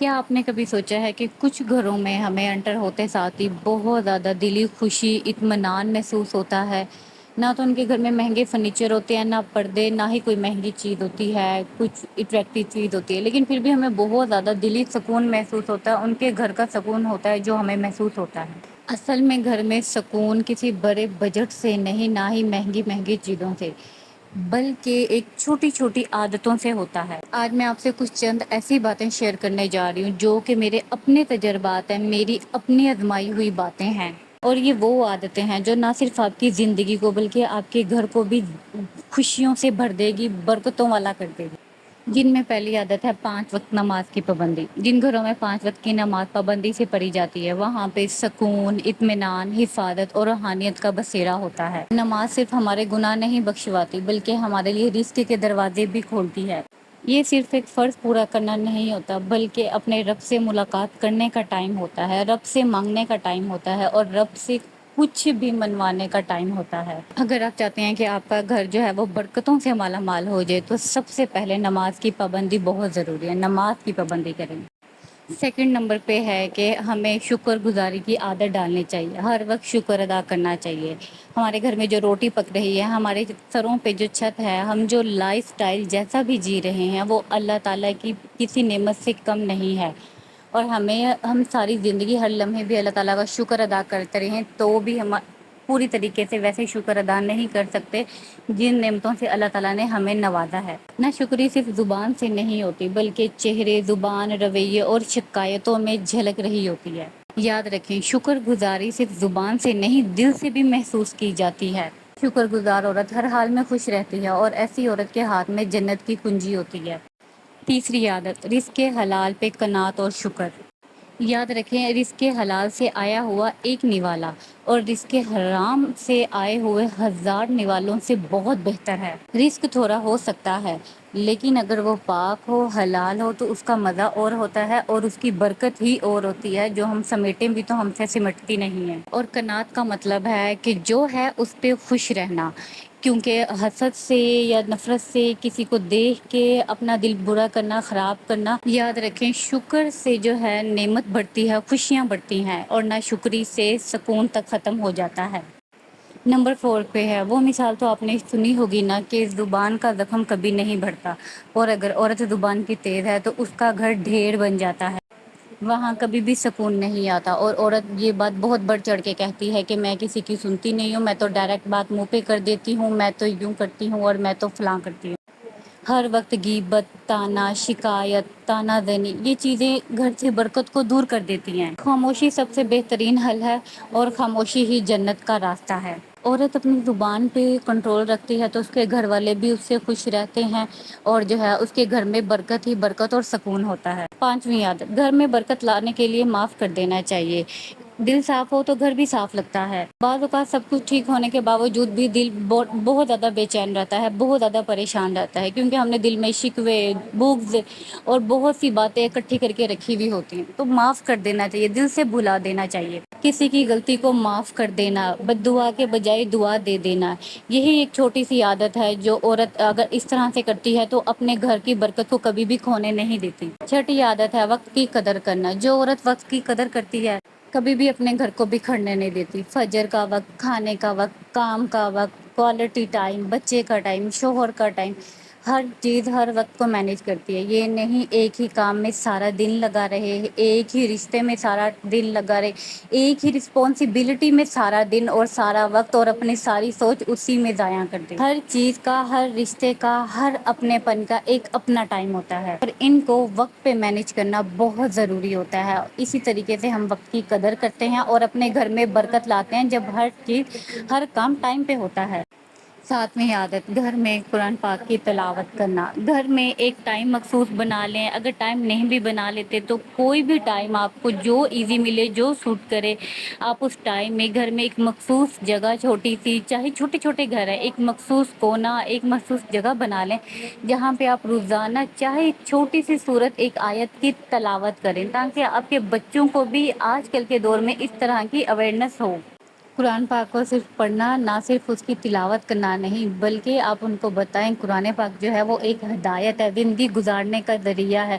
کیا آپ نے کبھی سوچا ہے کہ کچھ گھروں میں ہمیں انٹر ہوتے ساتھ ہی بہت زیادہ دلی خوشی اطمینان محسوس ہوتا ہے؟ نہ تو ان کے گھر میں مہنگے فرنیچر ہوتے ہیں، نہ پردے، نہ ہی کوئی مہنگی چیز ہوتی ہے، کچھ اٹریکٹیو چیز ہوتی ہے، لیکن پھر بھی ہمیں بہت زیادہ دلی سکون محسوس ہوتا ہے، ان کے گھر کا سکون ہوتا ہے جو ہمیں محسوس ہوتا ہے۔ اصل میں گھر میں سکون کسی بڑے بجٹ سے نہیں، نہ ہی مہنگی مہنگی چیزوں سے، بلکہ ایک چھوٹی چھوٹی عادتوں سے ہوتا ہے۔ آج میں آپ سے کچھ چند ایسی باتیں شیئر کرنے جا رہی ہوں جو کہ میرے اپنے تجربات ہیں، میری اپنی آزمائی ہوئی باتیں ہیں، اور یہ وہ عادتیں ہیں جو نہ صرف آپ کی زندگی کو بلکہ آپ کے گھر کو بھی خوشیوں سے بھر دے گی، برکتوں والا کر دے گی۔ جن میں پہلی عادت ہے 5 وقت نماز کی پابندی۔ جن گھروں میں 5 وقت کی نماز پابندی سے پڑھی جاتی ہے، وہاں پہ سکون، اطمینان، حفاظت اور روحانیت کا بسیرا ہوتا ہے۔ نماز صرف ہمارے گناہ نہیں بخشواتی بلکہ ہمارے لیے رزق کے دروازے بھی کھولتی ہے۔ یہ صرف ایک فرض پورا کرنا نہیں ہوتا بلکہ اپنے رب سے ملاقات کرنے کا ٹائم ہوتا ہے، رب سے مانگنے کا ٹائم ہوتا ہے، اور رب سے کچھ بھی منوانے کا ٹائم ہوتا ہے۔ اگر آپ چاہتے ہیں کہ آپ کا گھر جو ہے وہ برکتوں سے مالا مال ہو جائے تو سب سے پہلے نماز کی پابندی بہت ضروری ہے، نماز کی پابندی کریں۔ سیکنڈ نمبر پہ ہے کہ ہمیں شکر گزاری کی عادت ڈالنی چاہیے، ہر وقت شکر ادا کرنا چاہیے۔ ہمارے گھر میں جو روٹی پک رہی ہے، ہمارے سروں پہ جو چھت ہے، ہم جو لائف سٹائل جیسا بھی جی رہے ہیں، وہ اللہ تعالیٰ کی کسی نعمت سے کم نہیں ہے، اور ہم ساری زندگی ہر لمحے بھی اللہ تعالیٰ کا شکر ادا کرتے رہیں تو بھی ہم پوری طریقے سے ویسے شکر ادا نہیں کر سکتے جن نعمتوں سے اللہ تعالیٰ نے ہمیں نوازا ہے۔ نہ شکری صرف زبان سے نہیں ہوتی بلکہ چہرے، زبان، رویے اور شکایتوں میں جھلک رہی ہوتی ہے۔ یاد رکھیں، شکر گزاری صرف زبان سے نہیں، دل سے بھی محسوس کی جاتی ہے۔ شکر گزار عورت ہر حال میں خوش رہتی ہے، اور ایسی عورت کے ہاتھ میں جنت کی کنجی ہوتی ہے۔ تیسری عادت، رزق حلال پہ قناعت اور شکر۔ یاد رکھیں، رزق حلال سے آیا ہوا ایک نوالا اور رزق حرام سے آئے ہوئے 1000 نوالوں سے بہت بہتر ہے۔ رزق تھوڑا ہو سکتا ہے لیکن اگر وہ پاک ہو، حلال ہو تو اس کا مزہ اور ہوتا ہے، اور اس کی برکت ہی اور ہوتی ہے جو ہم سمیٹیں بھی تو ہم سے سمٹتی نہیں ہے۔ اور قناعت کا مطلب ہے کہ جو ہے اس پہ خوش رہنا، کیونکہ حسد سے یا نفرت سے، کسی کو دیکھ کے اپنا دل برا کرنا، خراب کرنا، یاد رکھیں شکر سے جو ہے نعمت بڑھتی ہے، خوشیاں بڑھتی ہیں، اور نہ شکری سے سکون تک ختم ہو جاتا ہے۔ نمبر 4 پہ ہے وہ مثال تو آپ نے سنی ہوگی نا کہ زبان کا زخم کبھی نہیں بڑھتا، اور اگر عورت زبان کی تیز ہے تو اس کا گھر ڈھیر بن جاتا ہے، وہاں کبھی بھی سکون نہیں آتا۔ اور عورت یہ بات بہت بڑھ چڑھ کے کہتی ہے کہ میں کسی کی سنتی نہیں ہوں، میں تو ڈائریکٹ بات منہ پہ کر دیتی ہوں، میں تو یوں کرتی ہوں اور میں تو فلاں کرتی ہوں۔ ہر وقت غیبت، طعنہ، شکایت، طعنہ زنی، یہ چیزیں گھر سے برکت کو دور کر دیتی ہیں۔ خاموشی سب سے بہترین حل ہے، اور خاموشی ہی جنت کا راستہ ہے۔ عورت اپنی زبان پہ کنٹرول رکھتی ہے تو اس کے گھر والے بھی اس سے خوش رہتے ہیں، اور جو ہے اس کے گھر میں برکت ہی برکت اور سکون ہوتا ہے۔ پانچویں عادت، گھر میں برکت لانے کے لیے معاف کر دینا چاہیے۔ دل صاف ہو تو گھر بھی صاف لگتا ہے۔ بعض اوقات سب کچھ ٹھیک ہونے کے باوجود بھی دل بہت زیادہ بے چین رہتا ہے، بہت زیادہ پریشان رہتا ہے، کیونکہ ہم نے دل میں شکوے، بغض اور بہت سی باتیں اکٹھی کر کے رکھی ہوئی ہوتی ہیں۔ تو معاف کر دینا چاہیے، دل سے بھلا دینا چاہیے۔ کسی کی غلطی کو معاف کر دینا، بد دعا کے بجائے دعا دے دینا، یہی ایک چھوٹی سی عادت ہے جو عورت اگر اس طرح سے کرتی ہے تو اپنے گھر کی برکت کو کبھی بھی کھونے نہیں دیتی۔ چھٹی عادت ہے وقت کی قدر کرنا۔ جو عورت وقت کی قدر کرتی ہے کبھی بھی اپنے گھر کو بکھرنے نہیں دیتی۔ فجر کا وقت، کھانے کا وقت، کام کا وقت، کوالٹی ٹائم، بچے کا ٹائم، شوہر کا ٹائم، ہر چیز ہر وقت کو مینیج کرتی ہے۔ یہ نہیں ایک ہی کام میں سارا دن لگا رہے، ایک ہی رشتے میں سارا دن لگا رہے، ایک ہی رسپانسبلٹی میں سارا دن اور سارا وقت اور اپنی ساری سوچ اسی میں ضائع کر دے۔ ہر چیز کا، ہر رشتے کا، ہر اپنے پن کا ایک اپنا ٹائم ہوتا ہے، اور ان کو وقت پہ مینیج کرنا بہت ضروری ہوتا ہے۔ اسی طریقے سے ہم وقت کی قدر کرتے ہیں اور اپنے گھر میں برکت لاتے ہیں جب ہر چیز، ہر کام ٹائم پہ ہوتا ہے۔ ساتویں عادت، گھر میں قرآن پاک کی تلاوت کرنا۔ گھر میں ایک ٹائم مخصوص بنا لیں، اگر ٹائم نہیں بھی بنا لیتے تو کوئی بھی ٹائم آپ کو جو ایزی ملے، جو سوٹ کرے، آپ اس ٹائم میں گھر میں ایک مخصوص جگہ، چھوٹی سی، چاہے چھوٹے چھوٹے گھر ہے، ایک مخصوص کونا، ایک مخصوص جگہ بنا لیں جہاں پہ آپ روزانہ چاہے چھوٹی سی صورت، ایک آیت کی تلاوت کریں، تاکہ آپ کے بچوں کو بھی آج کل کے دور میں اس طرح کی اویئرنیس ہو۔ قرآن پاک کو صرف پڑھنا، نہ صرف اس کی تلاوت کرنا نہیں، بلکہ آپ ان کو بتائیں قرآن پاک جو ہے وہ ایک ہدایت ہے، زندگی گزارنے کا ذریعہ ہے،